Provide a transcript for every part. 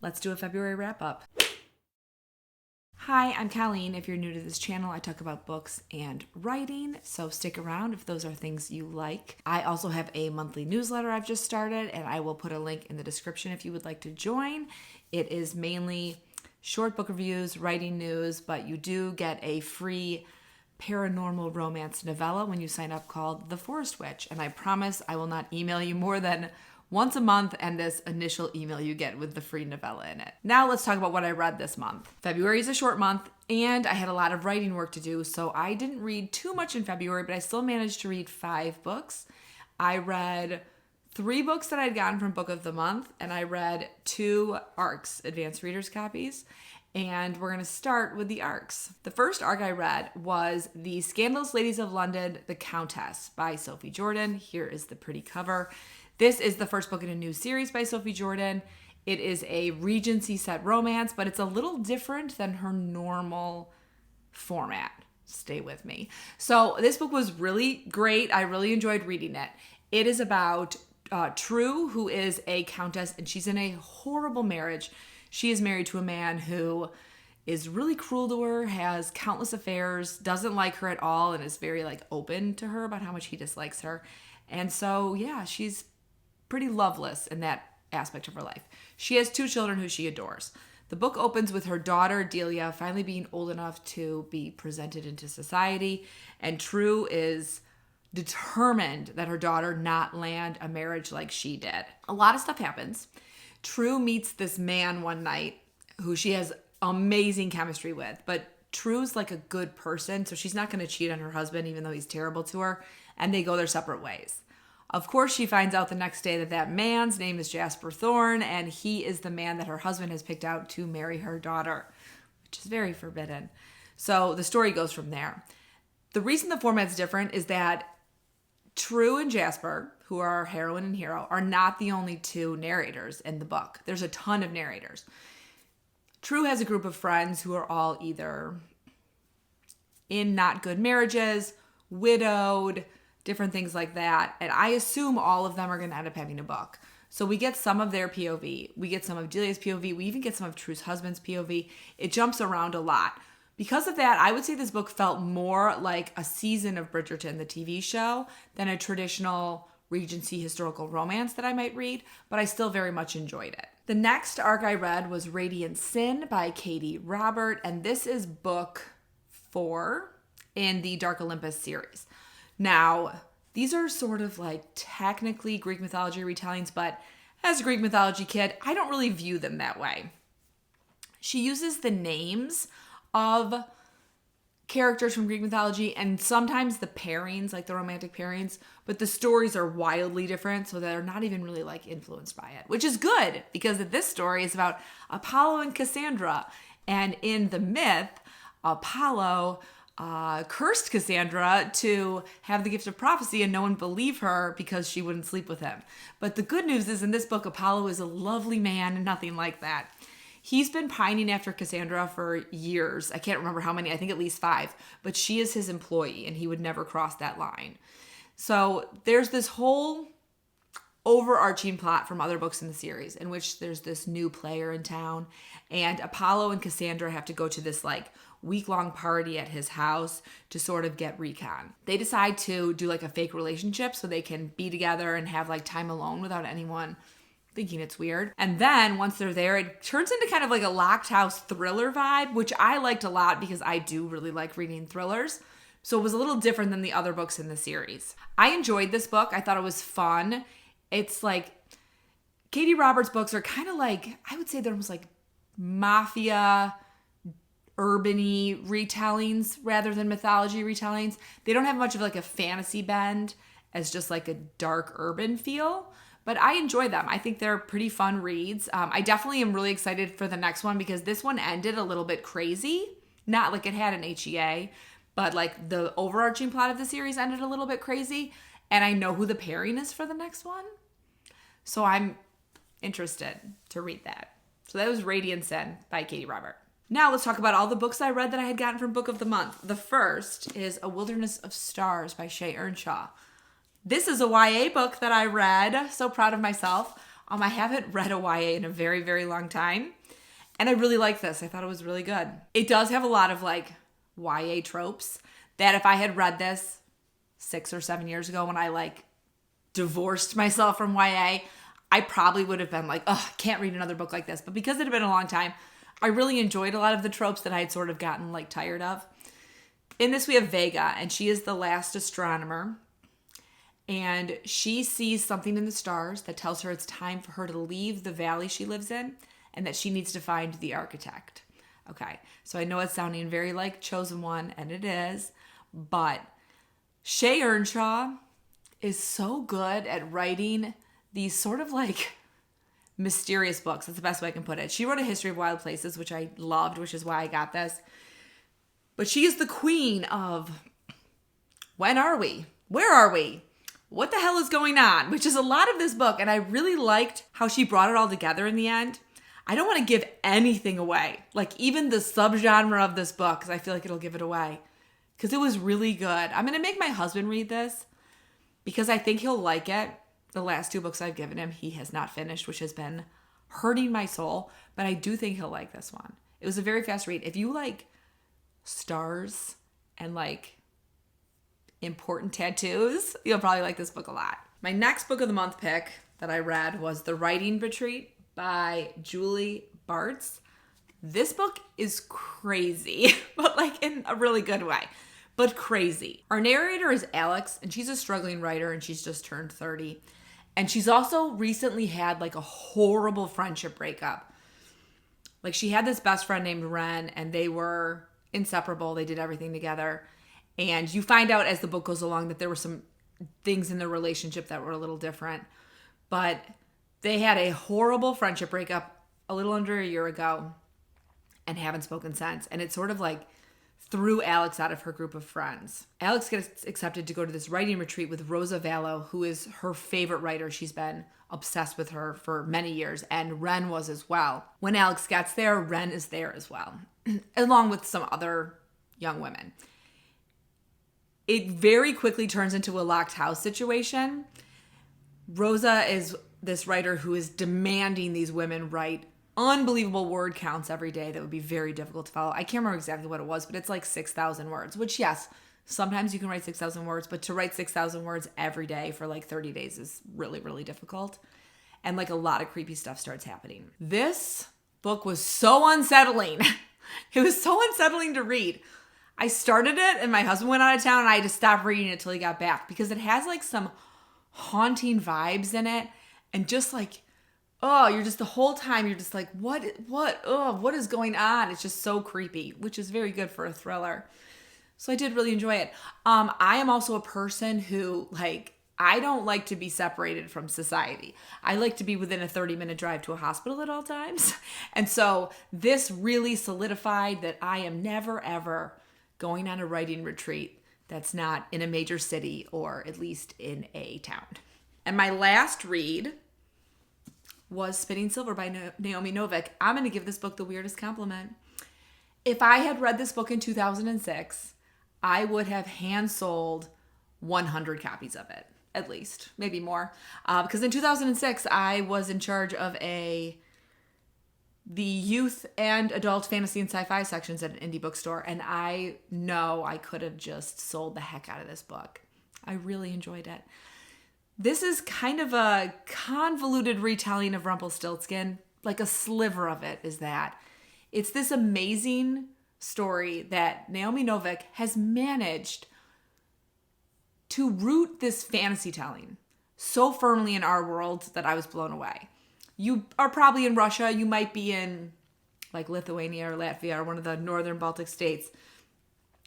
let's do a February wrap up. Hi, I'm Colleen. If you're new to this channel, I talk about books and writing, so stick around if those are things you like. I also have a monthly newsletter I've just started, and I will put a link in the description if you would like to join. It is mainly short book reviews, writing news, but you do get a free paranormal romance novella when you sign up called The Forest Witch, and I promise I will not email you more than once a month and this initial email you get with the free novella in it. Now let's talk about what I read this month. February is a short month and I had a lot of writing work to do, so I didn't read too much in February, but I still managed to read 5 books. I read 3 books that I'd gotten from Book of the Month, and I read 2 ARCs, Advanced Reader's Copies, and we're going to start with the ARCs. The first ARC I read was The Scandalous Ladies of London, The Countess by Sophie Jordan. Here is the pretty cover. This is the first book in a new series by Sophie Jordan. It is a Regency set romance, but it's a little different than her normal format. Stay with me. So this book was really great. I really enjoyed reading it. It is about True, who is a countess, and she's in a horrible marriage. She is married to a man who is really cruel to her, has countless affairs, doesn't like her at all, and is very open to her about how much he dislikes her. And so, yeah, she's pretty loveless in that aspect of her life. She has 2 children who she adores. The book opens with her daughter, Delia, finally being old enough to be presented into society, and True is determined that her daughter not land a marriage like she did. A lot of stuff happens. True meets this man one night who she has amazing chemistry with, but True's like a good person, so she's not going to cheat on her husband even though he's terrible to her, and they go their separate ways. Of course, she finds out the next day that that man's name is Jasper Thorne, and he is the man that her husband has picked out to marry her daughter, which is very forbidden. So the story goes from there. The reason the format's different is that True and Jasper, who are our heroine and hero, are not the only 2 narrators in the book. There's a ton of narrators. True has a group of friends who are all either in not good marriages, widowed, different things like that. And I assume all of them are going to end up having a book. So we get some of their POV. We get some of Delia's POV. We even get some of True's husband's POV. It jumps around a lot. Because of that, I would say this book felt more like a season of Bridgerton, the TV show, than a traditional Regency historical romance that I might read, but I still very much enjoyed it. The next ARC I read was Radiant Sin by Katie Robert, and this is book 4 in the Dark Olympus series. Now, these are sort of technically Greek mythology retellings, but as a Greek mythology kid, I don't really view them that way. She uses the names of characters from Greek mythology and sometimes the pairings, the romantic pairings, but the stories are wildly different, so they're not even really influenced by it, which is good because this story is about Apollo and Cassandra, and in the myth, Apollo cursed Cassandra to have the gift of prophecy, and no one believed her because she wouldn't sleep with him. But the good news is in this book, Apollo is a lovely man and nothing like that. He's been pining after Cassandra for years. I can't remember how many, I think at least 5, but she is his employee and he would never cross that line. So there's this whole overarching plot from other books in the series in which there's this new player in town, and Apollo and Cassandra have to go to this week-long party at his house to sort of get recon. They decide to do a fake relationship so they can be together and have time alone without anyone thinking it's weird. And then once they're there, it turns into kind of a locked house thriller vibe, which I liked a lot because I do really like reading thrillers. So it was a little different than the other books in the series. I enjoyed this book. I thought it was fun. It's Katie Roberts' books are kind of I would say they're almost mafia, urban-y retellings rather than mythology retellings. They don't have much of a fantasy bend as just a dark urban feel, but I enjoy them. I think they're pretty fun reads. I definitely am really excited for the next one because this one ended a little bit crazy. Not it had an HEA, but the overarching plot of the series ended a little bit crazy, and I know who the pairing is for the next one. So I'm interested to read that. So that was Radiant Sin by Katie Robert. Now let's talk about all the books I read that I had gotten from Book of the Month. The first is A Wilderness of Stars by Shea Ernshaw. This is a YA book that I read. So proud of myself. I haven't read a YA in a very, very long time. And I really like this. I thought it was really good. It does have a lot of like YA tropes that if I had read this 6 or 7 years ago when I like divorced myself from YA, I probably would have been like, oh, I can't read another book like this. But because it had been a long time, I really enjoyed a lot of the tropes that I had sort of gotten like tired of. In this, we have Vega, and she is the last astronomer. And she sees something in the stars that tells her it's time for her to leave the valley she lives in and that she needs to find the architect. Okay, so I know it's sounding very like Chosen One, and it is, but Shay Earnshaw is so good at writing these sort of like mysterious books. That's the best way I can put it. She wrote A History of Wild Places, which I loved, which is why I got this. But she is the queen of when are we? Where are we? What the hell is going on? Which is a lot of this book. And I really liked how she brought it all together in the end. I don't want to give anything away. Like even the subgenre of this book, because I feel like it'll give it away. Because it was really good. I'm going to make my husband read this because I think he'll like it. The last 2 books I've given him, he has not finished, which has been hurting my soul. But I do think he'll like this one. It was a very fast read. If you like stars and like important tattoos, you'll probably like this book a lot. My next book of the month pick that I read was The Writing Retreat by Julie Bartz. This book is crazy, but like in a really good way, but crazy. Our narrator is Alex, and she's a struggling writer, and she's just turned 30. And she's also recently had like a horrible friendship breakup. Like she had this best friend named Ren, and they were inseparable. They did everything together. And you find out as the book goes along that there were some things in their relationship that were a little different. But they had a horrible friendship breakup a little under a year ago and haven't spoken since. And it sort of like threw Alex out of her group of friends. Alex gets accepted to go to this writing retreat with Rosa Vallow, who is her favorite writer. She's been obsessed with her for many years, and Ren was as well. When Alex gets there, Ren is there as well, along with some other young women. It very quickly turns into a locked house situation. Rosa is this writer who is demanding these women write unbelievable word counts every day that would be very difficult to follow. I can't remember exactly what it was, but it's like 6,000 words, which yes, sometimes you can write 6,000 words, but to write 6,000 words every day for like 30 days is really, really difficult. And like a lot of creepy stuff starts happening. This book was so unsettling. It was so unsettling to read. I started it and my husband went out of town and I had to stop reading it till he got back because it has like some haunting vibes in it. And just like, oh, you're just the whole time, you're just like, what is going on? It's just so creepy, which is very good for a thriller. So I did really enjoy it. I am also a person who like, I don't like to be separated from society. I like to be within a 30-minute drive to a hospital at all times. And so this really solidified that I am never, ever going on a writing retreat that's not in a major city or at least in a town. And my last read was Spinning Silver by Naomi Novik. I'm going to give this book the weirdest compliment. If I had read this book in 2006, I would have hand sold 100 copies of it, at least, maybe more. Because in 2006, I was in charge of the youth and adult fantasy and sci-fi sections at an indie bookstore, and I know I could have just sold the heck out of this book. I really enjoyed it. This is kind of a convoluted retelling of Rumpelstiltskin. Like a sliver of it is that. It's this amazing story that Naomi Novik has managed to root this fantasy telling so firmly in our world that I was blown away. You are probably in Russia. You might be in like Lithuania or Latvia or one of the northern Baltic states.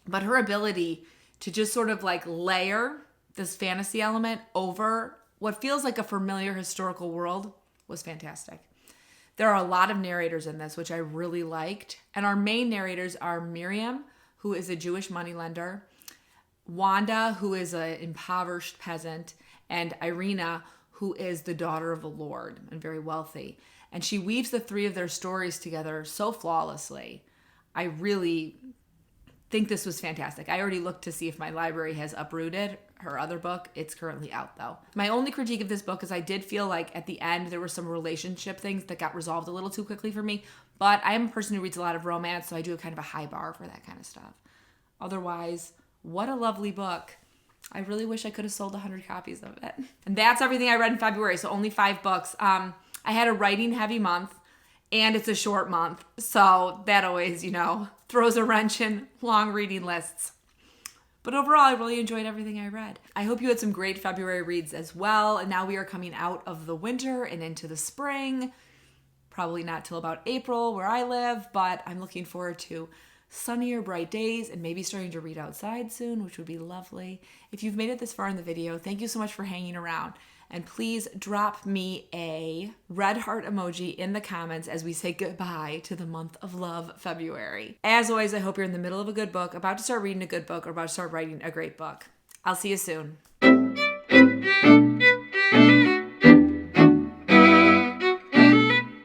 But her ability to just sort of like layer this fantasy element over what feels like a familiar historical world was fantastic. There are a lot of narrators in this, which I really liked. And our main narrators are Miriam, who is a Jewish moneylender, Wanda, who is an impoverished peasant, and Irina, who is the daughter of a lord and very wealthy. And she weaves the three of their stories together so flawlessly. I really think this was fantastic. I already looked to see if my library has uprooted her other book. It's currently out though. My only critique of this book is I did feel like at the end there were some relationship things that got resolved a little too quickly for me, but I am a person who reads a lot of romance, so I do have kind of a high bar for that kind of stuff. Otherwise, what a lovely book. I really wish I could have sold 100 copies of it. And that's everything I read in February, so only 5 books. I had a writing heavy month, and it's a short month, so that always, throws a wrench in long reading lists. But overall, I really enjoyed everything I read. I hope you had some great February reads as well, and now we are coming out of the winter and into the spring. Probably not till about April where I live, but I'm looking forward to sunnier, bright days and maybe starting to read outside soon, which would be lovely. If you've made it this far in the video, thank you so much for hanging around. And please drop me a red heart emoji in the comments as we say goodbye to the month of love, February. As always, I hope you're in the middle of a good book, about to start reading a good book, or about to start writing a great book. I'll see you soon.